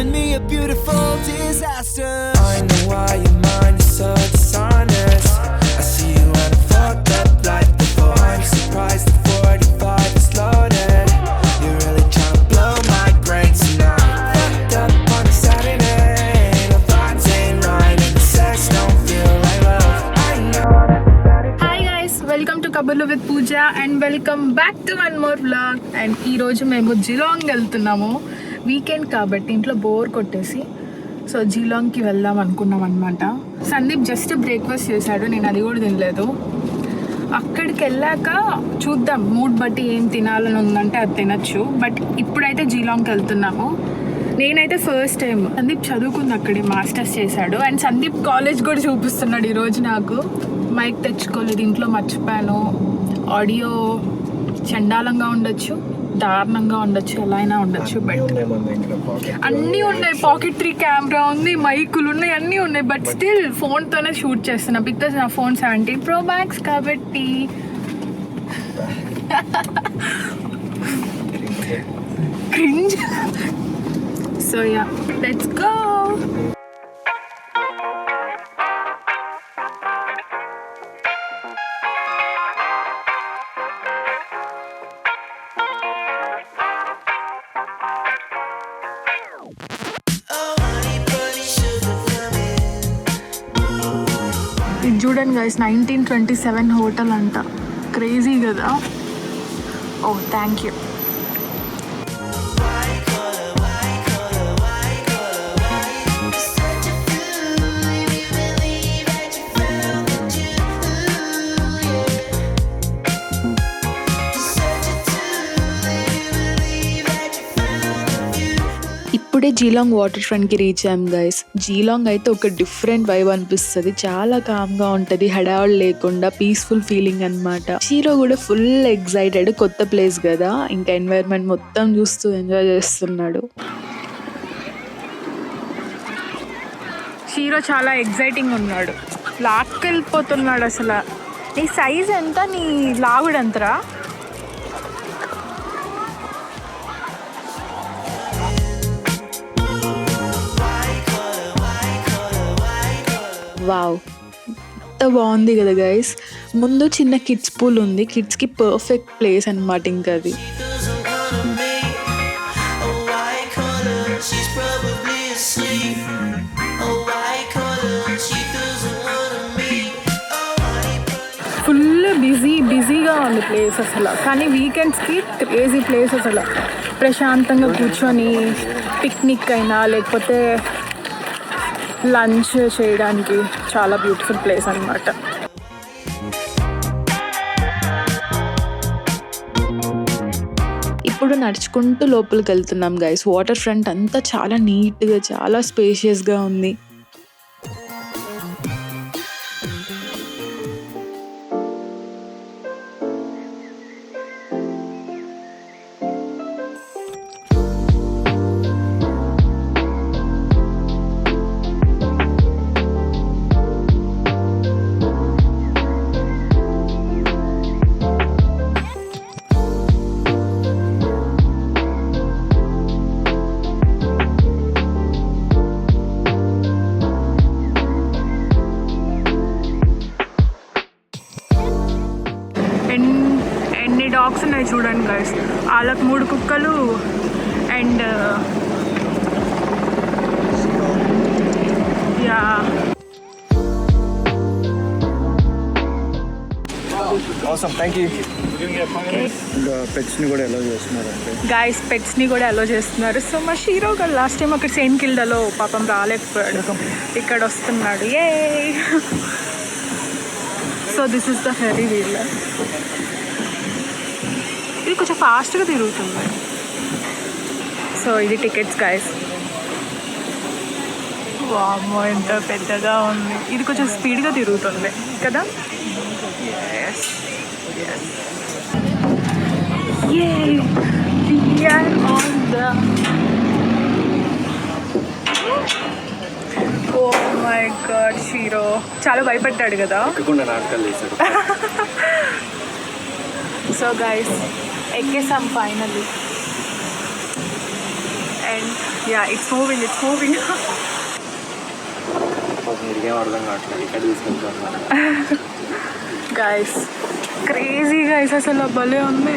turn me a beautiful disaster. I know why your mind is so dishonest. I see you and I fucked up like before. I'm surprised the 45 is loaded. You're really trying to blow my brains tonight. Fucked up on a Saturday. The vibes ain't right and the sex don't feel like love. I know that. Hi guys, welcome to Kaburlu with Pooja and welcome back to one more vlog. And ఈరోజు మేము జిలాంగ్ వెళ్తున్నాము. Weekend కాబట్టి ఇంట్లో bore కొట్టేసి so జిలాంగ్కి వెళ్దాం అనుకున్నాం అనమాట. Sandeep just breakfast చేశాడు, నేను అది కూడా తినలేదు. అక్కడికి వెళ్ళాక చూద్దాం, మూడ్ బట్టి ఏం తినాలని ఉందంటే అది తినచ్చు. బట్ ఇప్పుడైతే జిలాంగ్కి వెళ్తున్నాము. నేనైతే ఫస్ట్ టైం. సందీప్ చదువుకుంది అక్కడే, మాస్టర్స్ చేశాడు. అండ్ సందీప్ కాలేజ్ కూడా చూపిస్తున్నాడు ఈరోజు. నాకు మైక్ తెచ్చుకోలేదు, ఇంట్లో మర్చిపోయాను. ఆడియో చండాలంగా ఉండొచ్చు, దారుణంగా ఉండొచ్చు, ఎలా అయినా ఉండొచ్చు. బట్ అన్నీ ఉన్నాయి. పాకెట్ 3 కెమెరా ఉంది, మైకులు ఉన్నాయి, అన్నీ ఉన్నాయి. బట్ స్టిల్ ఫోన్తోనే షూట్ చేస్తున్నా బికాస్ నా ఫోన్ 17 Pro Max కాబట్టి. Cringe. So yeah, let's go. ఇది చూడండి గైస్, 1927 హోటల్ అంట. క్రేజీ కదా. ఓ థ్యాంక్ యూ. ఇప్పుడే జీలాంగ్ వాటర్ ఫ్రంట్కి రీచ్ అయ్యాం గైస్. జీలాంగ్ అయితే ఒక డిఫరెంట్ వైబ్ అనిపిస్తుంది. చాలా కామ్గా ఉంటుంది, హడావుడు లేకుండా పీస్ఫుల్ ఫీలింగ్ అనమాట. షీరో కూడా ఫుల్ ఎక్సైటెడ్, కొత్త ప్లేస్ కదా, ఇంకా ఎన్వైర్న్మెంట్ మొత్తం చూస్తూ ఎంజాయ్ చేస్తున్నాడు. షీరో చాలా ఎక్సైటింగ్ ఉన్నాడు, లాక్కెళ్ళిపోతున్నాడు అసలు. నీ సైజ్ ఎంత, నీ లావుడంతరా? వావ్, ఎంత బాగుంది కదా గైస్. ముందు చిన్న కిడ్స్ పూల్ ఉంది, కిడ్స్కి పర్ఫెక్ట్ ప్లేస్ అనమాట. ఇంకా అది ఫుల్ బిజీగా ఉంది ప్లేస్ అసలు. కానీ వీకెండ్స్కి క్రేజీ ప్లేస్ అసలు. ప్రశాంతంగా కూర్చొని పిక్నిక్ అయినా లేకపోతే లంచ్ చేయడానికి చాలా బ్యూటిఫుల్ ప్లేస్ అన్నమాట. ఇప్పుడు నడుచుకుంటూ లోపలికి వెళ్తున్నాం గైస్. వాటర్ ఫ్రంట్ అంతా చాలా నీట్గా, చాలా స్పేషియస్గా ఉంది. ఎన్ని డాగ్స్ ఉన్నాయి చూడండి గైస్. వాళ్ళకి 3 కుక్కలు and yeah Awesome, thank you. పెట్స్ని కూడా అలో చేస్తున్నారు గైస్, పెట్స్ని కూడా అలో చేస్తున్నారు. సో మా షీరో గారు లాస్ట్ టైం అక్కడ సెయింట్ కిల్డాలో పాపం రాలేకపోయాడు, ఇక్కడ వస్తున్నాడు. ఏ so this is the ferris wheel. ఇది కొంచెం ఫాస్ట్గా తిరుగుతుంది. సో ఇది టికెట్స్ గైస్. వామ్మో, ఎంత పెద్దగా ఉంది. ఇది కొంచెం స్పీడ్గా తిరుగుతుంది కదా. Yay! We are on the... Oh my god, Shiro. చాలా భయపడ్డాడు కదా. సో గైస్, ఎక్కేసాం finally. And yeah it's moving మీకేం అర్థం కావట్లేదు ఇక్కడ తీసుకెళ్తాను గైస్ క్రేజీ గైస్ అసలు భలే ఉంది.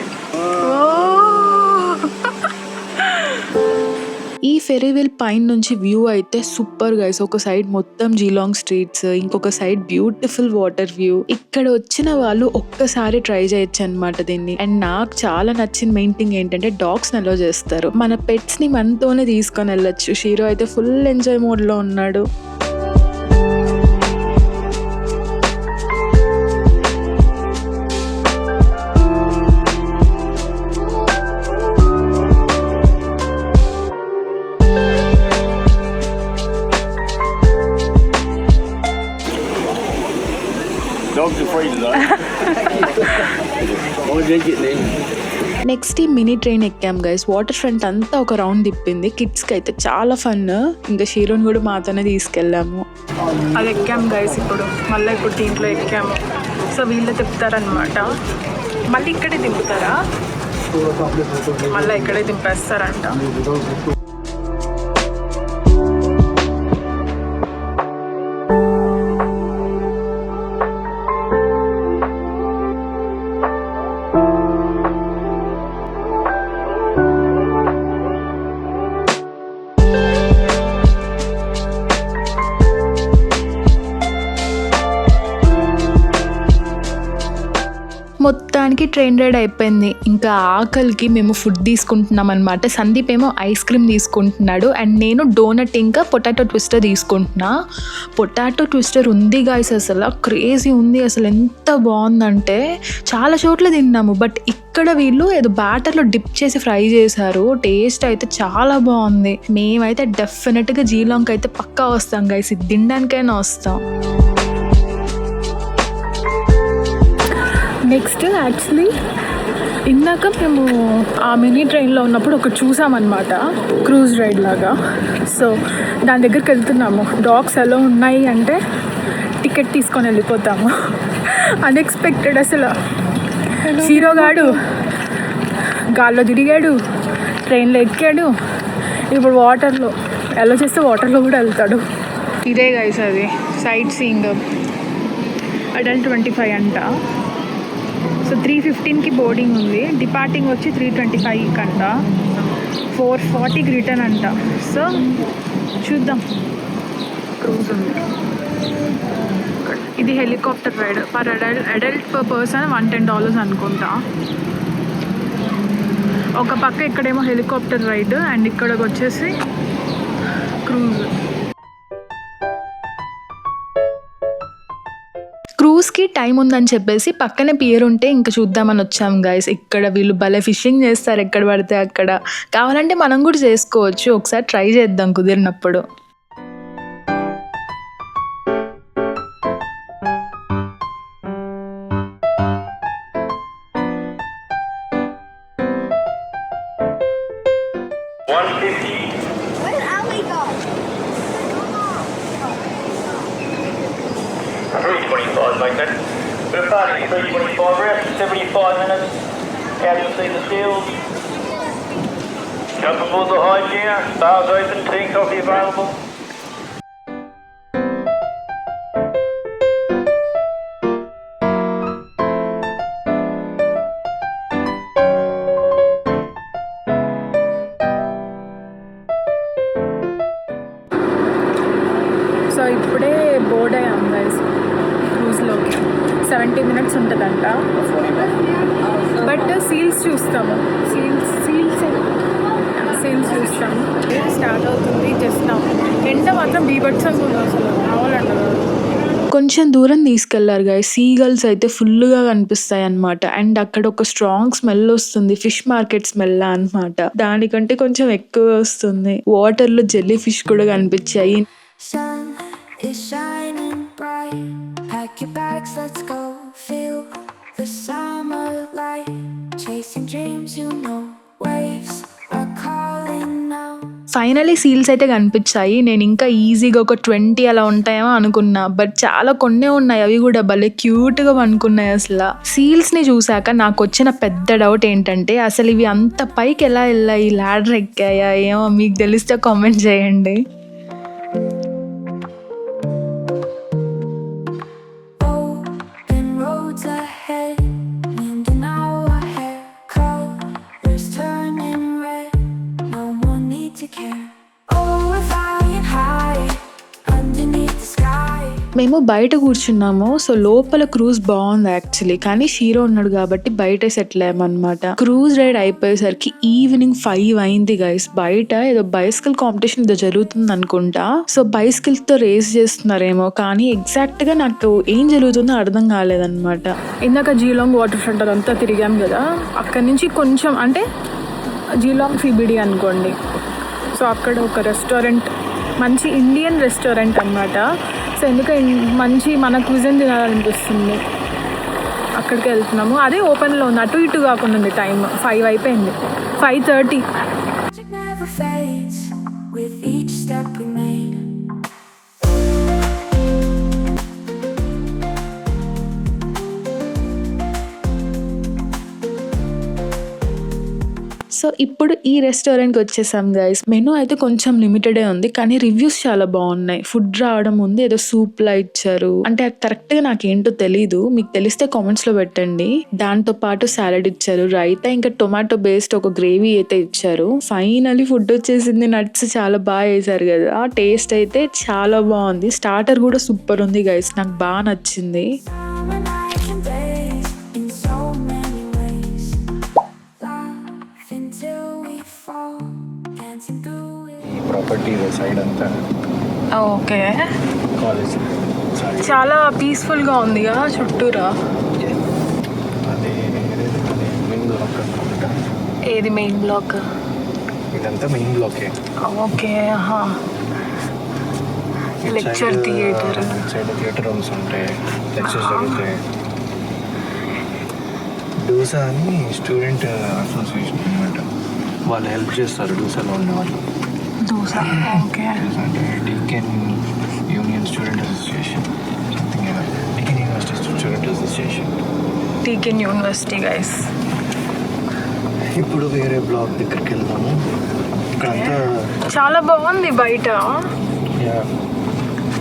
ఈ ఫెరీవెల్ పైన నుంచి వ్యూ అయితే సూపర్ గైస్. ఒక సైడ్ మొత్తం జీలాంగ్ స్ట్రీట్స్, ఇంకొక సైడ్ బ్యూటిఫుల్ వాటర్ వ్యూ. ఇక్కడ వచ్చిన వాళ్ళు ఒక్కసారి ట్రై చేయొచ్చు అనమాట దీన్ని. అండ్ నాకు చాలా నచ్చిన మెయిన్ థింగ్ ఏంటంటే డాగ్స్ అలో చేస్తారు. మన పెట్స్ ని మనతోనే తీసుకొని వెళ్ళొచ్చు. షీరో అయితే ఫుల్ ఎంజాయ్ మోడ్ లో ఉన్నాడు. Dogs are free today. Why did you then? Next ఈ మినీ ట్రైన్ ఎక్కాం గైస్. వాటర్ ఫ్రంట్ అంతా ఒక రౌండ్ తిప్పింది. కిడ్స్కి అయితే చాలా ఫన్. ఇంకా షీరోని కూడా మాతోనే తీసుకెళ్ళాము. అది ఎక్కాం గైస్. ఇప్పుడు దీంట్లో ఎక్కాము. సో వీళ్ళు తిప్పుతారనమాట. మళ్ళీ ఇక్కడే దింపుతారా? మళ్ళీ ఇక్కడే దింపేస్తారంట. మొత్తానికి ట్రైన్ రైడ్ అయిపోయింది. ఇంకా ఆకలికి మేము ఫుడ్ తీసుకుంటున్నాం అనమాట. సందీప్ ఏమో ఐస్ క్రీమ్ తీసుకుంటున్నాడు అండ్ నేను డోనట్ ఇంకా పొటాటో ట్విస్టర్ తీసుకుంటున్నా. పొటాటో ట్విస్టర్ ఉంది గాయస్, అసలు క్రేజీ ఉంది. అసలు ఎంత బాగుందంటే చాలా చోట్ల తిన్నాము, బట్ ఇక్కడ వీళ్ళు ఏదో బ్యాటర్లో డిప్ చేసి ఫ్రై చేశారు. టేస్ట్ అయితే చాలా బాగుంది. మేమైతే డెఫినెట్గా జీలాంగ్ అయితే పక్కా వస్తాం గైస్. ఇది తినడానికైనా వస్తాం. నెక్స్ట్ యాక్చువల్లీ ఇందాక మేము ఆ మినీ ట్రైన్లో ఉన్నప్పుడు ఒకటి చూసామన్నమాట, క్రూజ్ రైడ్ లాగా. సో దాని దగ్గరికి వెళ్తున్నాము. డాగ్స్ ఎలా ఉన్నాయి అంటే టికెట్ తీసుకొని వెళ్ళిపోతాము. అన్ఎక్స్పెక్టెడ్ అసలు. హీరో గాడు గాల్లో తిరిగాడు, ట్రైన్లో ఎక్కాడు, ఇప్పుడు వాటర్లో ఎలా చేస్తే వాటర్లో కూడా వెళ్తాడు. ఇదే గైస్ అది సైట్ సీయింగ్. అడల్ట్ 25 అంట. సో 3:15కి బోర్డింగ్ ఉంది. డిపార్టింగ్ వచ్చి 3:25 కంట. 4:40కి రిటర్న్ అంట. సో చూద్దాం. క్రూజ్ ఉంది. ఇది helicopter ride. Per adult per person $110 అనుకుంటా. ఒక పక్క ఇక్కడేమో హెలికాప్టర్ రైడ్ అండ్ ఇక్కడికి వచ్చేసి క్రూజ్. క్రూజ్కి టైం ఉందని చెప్పేసి పక్కనే పియర్ ఉంటే ఇంకా చూద్దామని వచ్చాం గైస్. ఇక్కడ వీళ్ళు భలే ఫిషింగ్ చేస్తారు ఎక్కడ పడితే అక్కడ. కావాలంటే మనం కూడా చేసుకోవచ్చు. ఒకసారి ట్రై చేద్దాం కుదిరినప్పుడు. We're partying 3:25 rest, 75 minutes. How do you see the seals? Jump aboard the high gear, stars open, tea, coffee available. So ఇప్పుడే బోర్డ్ అయ్యాం గైస్ క్రూజ్లోకి. 70 minutes ఉంటుందంట. బట్ సీల్స్ చూస్తాము. సీల్స్ చూస్తాము. స్టార్ట్ అవుతుంది జస్ట్ నా. ఎండ మాత్రం బీభత్సంగా ఉంది అసలు. రావాలంట. కొంచెం దూరం తీసుకెళ్లారు గైస్. సీగల్స్ అయితే ఫుల్గా కనిపిస్తాయి అన్నమాట. అండ్ అక్కడ ఒక స్ట్రాంగ్ స్మెల్ వస్తుంది. ఫిష్ మార్కెట్ స్మెల్ అన్నమాట. దానికంటే కొంచెం ఎక్కువ వస్తుంది. వాటర్ లో జెల్లీ ఫిష్ కూడా కనిపించాయి. Sun is shining bright. Pack your bags, let's go. Feel the summer light. Chasing dreams, you know. Waves are calling now. Finally seals అయితే కనిపించాయి. నేను ఇంకా ఈజీగా ఒక 20 అలా ఉంటాయేమో అనుకున్నా, బట్ చాలా కొన్నే ఉన్నాయి. అవి కూడా భలే క్యూట్గా అనుకున్నాయి. అసలు సీల్స్ని చూసాక నాకు వచ్చిన పెద్ద డౌట్ ఏంటంటే అసలు ఇవి అంత పైకి ఎలా వెళ్ళాయి, ల్యాడర్ ఎక్కాయా ఏమో, మీకు తెలిస్తే కామెంట్ చేయండి. Open roads ahead, wind in our hair, colors turning red, no more need to care. Oh, we're flying high underneath the sky. మేము బయట కూర్చున్నాము. సో లోపల క్రూజ్ బాగుంది యాక్చువల్లీ, కానీ షీరో ఉన్నాడు కాబట్టి బయట సెటిల్ అయ్యామన్నమాట. క్రూజ్ రైడ్ అయిపోయేసరికి ఈవినింగ్ 5 అయింది గైస్. బయట ఏదో బైసికల్ కాంపిటీషన్ ఏదో జరుగుతుంది అనుకుంటా. సో బైసికల్స్ తో రేస్ చేస్తున్నారేమో, కానీ ఎగ్జాక్ట్ గా నాకు ఏం జరుగుతుందో అర్థం కాలేదన్నమాట. ఇందాక జీలాంగ్ వాటర్ ఫ్రంట్ అదంతా తిరిగాం కదా, అక్కడి నుంచి కొంచెం అంటే జీలాంగ్ సిబిడి అనుకోండి. సో అక్కడ ఒక రెస్టారెంట్, మంచి ఇండియన్ రెస్టారెంట్ అన్నమాట. సో ఎందుకంటే మంచి మన క్విజన్ తినాలనిపిస్తుంది, అక్కడికి వెళ్తున్నాము. అదే ఓపెన్లో ఉంది, అటు ఇటు కాకుండా ఉంది. టైం 5 అయిపోయింది, 5:30. Magic never fades with each step we made. So ఇప్పుడు ఈ రెస్టారెంట్కి వచ్చేసాం గైస్. మెనూ అయితే కొంచెం లిమిటెడే ఉంది, కానీ రివ్యూస్ చాలా బాగున్నాయి. ఫుడ్ రావడం ముందు ఏదో సూప్ లా ఇచ్చారు, అంటే అది కరెక్ట్ గా నాకేంటో తెలీదు. మీకు తెలిస్తే కామెంట్స్ లో పెట్టండి. దాంతో పాటు సాలడ్ ఇచ్చారు, రైతా, ఇంకా టొమాటో బేస్డ్ ఒక గ్రేవీ అయితే ఇచ్చారు. ఫైనలీ ఫుడ్ వచ్చేసింది. నట్స్ చాలా బాగా వేసారు కదా, ఆ టేస్ట్ అయితే చాలా బాగుంది. స్టార్టర్ కూడా సూపర్ ఉంది గైస్, నాకు బాగా నచ్చింది. Summer nights and days in so many ways. Laugh until we fall, dancing through it. ఈ ప్రాపర్టీ సైడ్ అంతా ఓకే, కాలేజ్ చాలా పీస్ఫుల్గా ఉందిగా చుట్టూరా. అది మెయిన్ బ్లాక్ అనుకుంటా. ఏది మెయిన్ బ్లాక్? ఇదంతా మెయిన్ బ్లాకే. Okay, lecture theatre. Side theatre rooms ఉంటాయి, లెక్చర్స్ జరుగుతాయి. డూసా అని స్టూడెంట్ అసోసియేషన్ అనమాట, వాళ్ళు హెల్ప్ చేస్తారు డూసాలో ఉన్న వాళ్ళు. దోశ, ఓకే. అంటే Deakin union student association, something Deakin university student association. Deakin university guys. ఇప్పుడు వేరే బ్లాక్ దగ్గరికి వెళ్దాము. ఇక్కడంతా చాలా బాగుంది బయట.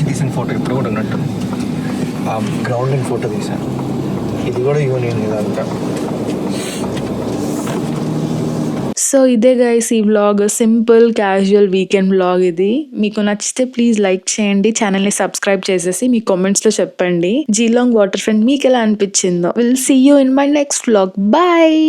తీసిన ఫోటో ఇప్పుడు కూడా ఉన్నట్టు, ఆ గ్రౌండింగ్ ఫోటో తీసాను. ఇది కూడా యూనియన్ ఇదంతా. సో ఇదే గైస్ ఈ vlog, simple casual weekend vlog ఇది. మీకు నచ్చితే ప్లీజ్ లైక్ చేయండి, ఛానల్ని సబ్స్క్రైబ్ చేసేసి మీ కామెంట్స్లో చెప్పండి జీలాంగ్ వాటర్ ఫ్రంట్ మీకు ఎలా అనిపించిందో. Will see you in my next vlog. Bye.